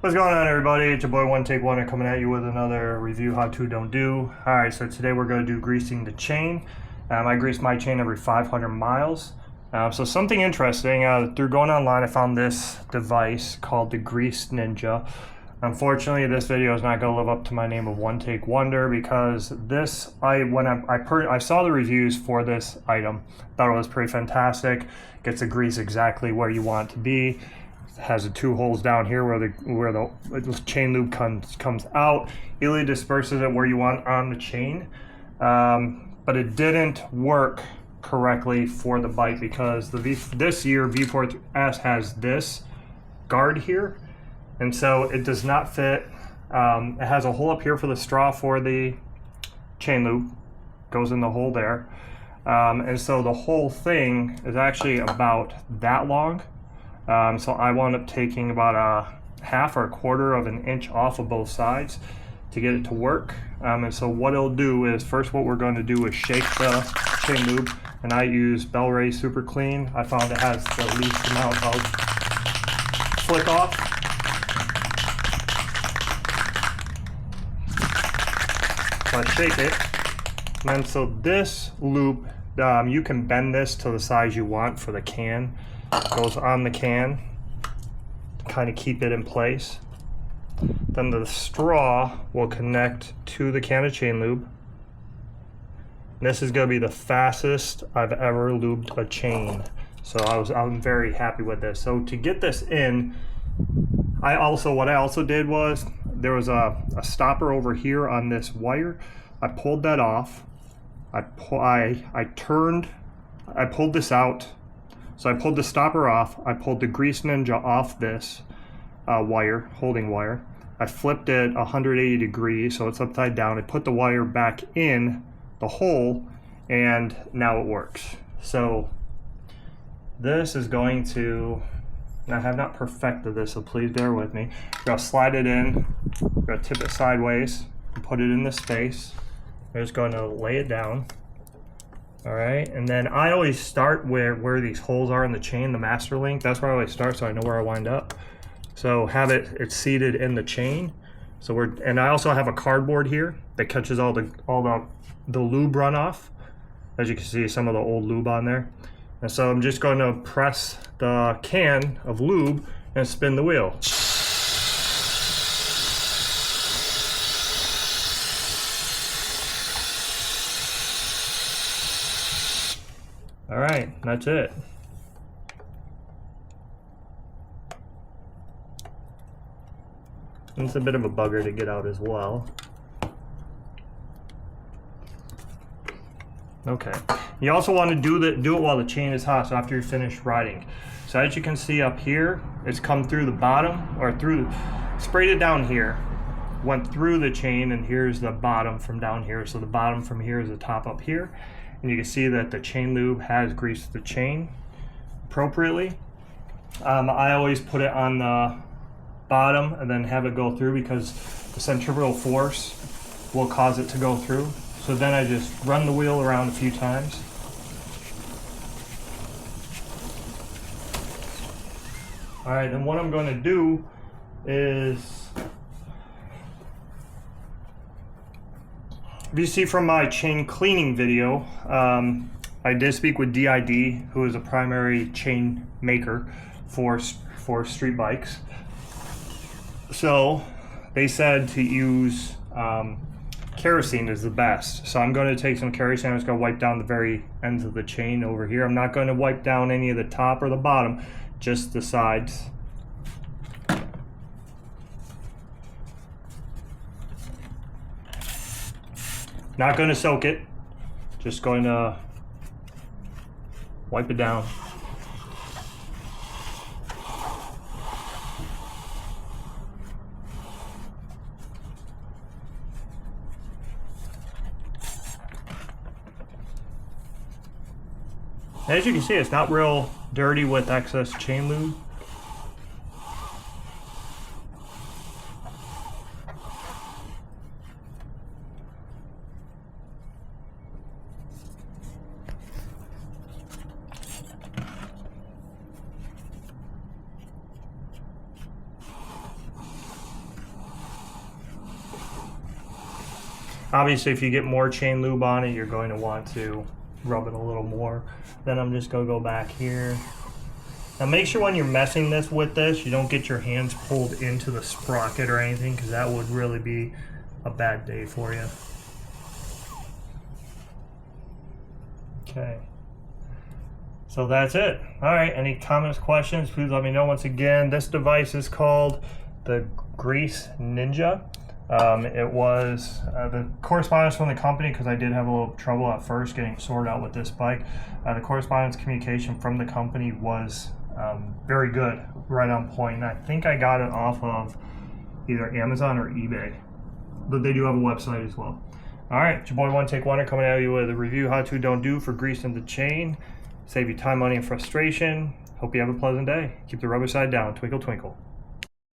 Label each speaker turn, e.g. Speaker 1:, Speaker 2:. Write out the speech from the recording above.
Speaker 1: What's going on, everybody? It's your boy One Take Wonder coming at you with another review how to don't do. Alright, so today we're going to do greasing the chain. I grease my chain every 500 miles. So something interesting, through going online I found this device called the Grease Ninja. Unfortunately, this video is not going to live up to my name of One Take Wonder because this, when I saw the reviews for this item, thought it was pretty fantastic. Gets the grease exactly where you want it to be. Has the two holes down here where the chain lube comes out. Easily disperses it where you want on the chain, but it didn't work correctly for the bike because this year V4S has this guard here, and so it does not fit. It has a hole up here for the straw for the chain lube, goes in the hole there, and so the whole thing is actually about that long. So I wound up taking about a half or a quarter of an inch off of both sides to get it to work. And so what it'll do is, first what we're going to do is shake the chain lube, and I use Bell Ray Super Clean. I found it has the least amount of flick off. So I shake it, and then so this loop, you can bend this to the size you want for the can. Goes on the can to kind of keep it in place. Then the straw will connect to the can of chain lube. And this is going to be the fastest I've ever lubed a chain. So I'm very happy with this. So to get this in, what I also did was there was a stopper over here on this wire. I pulled that off. I pulled this out. So I pulled the stopper off, I pulled the Grease Ninja off this holding wire. I flipped it 180 degrees so it's upside down. I put the wire back in the hole, and now it works. So this is going to, I have not perfected this, so please bear with me. We're going to slide it in, we're going to tip it sideways, and put it in the space. I'm just going to lay it down. All right, and then I always start where these holes are in the chain, the master link. That's where I always start, so I know where I wind up. So have it's seated in the chain. So and I also have a cardboard here that catches all the lube runoff. As you can see, some of the old lube on there. And so I'm just going to press the can of lube and spin the wheel. All right, that's it. It's a bit of a bugger to get out as well. Okay. You also want to do it while the chain is hot, so after you're finished riding. So as you can see up here, it's come through the bottom, or sprayed it down here, went through the chain, and here's the bottom from down here. So the bottom from here is the top up here. And you can see that the chain lube has greased the chain appropriately. I always put it on the bottom and then have it go through because the centrifugal force will cause it to go through. So then I just run the wheel around a few times. All right, then what I'm going to do is, if you see from my chain cleaning video, I did speak with DID, who is a primary chain maker for street bikes. So they said to use kerosene is the best. So I'm going to take some kerosene. I'm just going to wipe down the very ends of the chain over here. I'm not going to wipe down any of the top or the bottom, just the sides. Not going to soak it, just going to wipe it down. As you can see, it's not real dirty with excess chain lube. Obviously, if you get more chain lube on it, you're going to want to rub it a little more. Then I'm just going to go back here. Now make sure when you're messing with this, you don't get your hands pulled into the sprocket or anything, because that would really be a bad day for you. Okay. So that's it. All right, any comments, questions, please let me know. Once again, this device is called the Grease Ninja. It was the correspondence from the company, because I did have a little trouble at first getting sorted out with this bike. The correspondence communication from the company was very good, right on point. And I think I got it off of either Amazon or eBay, but they do have a website as well. All right, it's your boy One Take Wonder coming at you with a review how to don't do for greasing the chain. Save you time, money, and frustration. Hope you have a pleasant day. Keep the rubber side down. Twinkle, twinkle.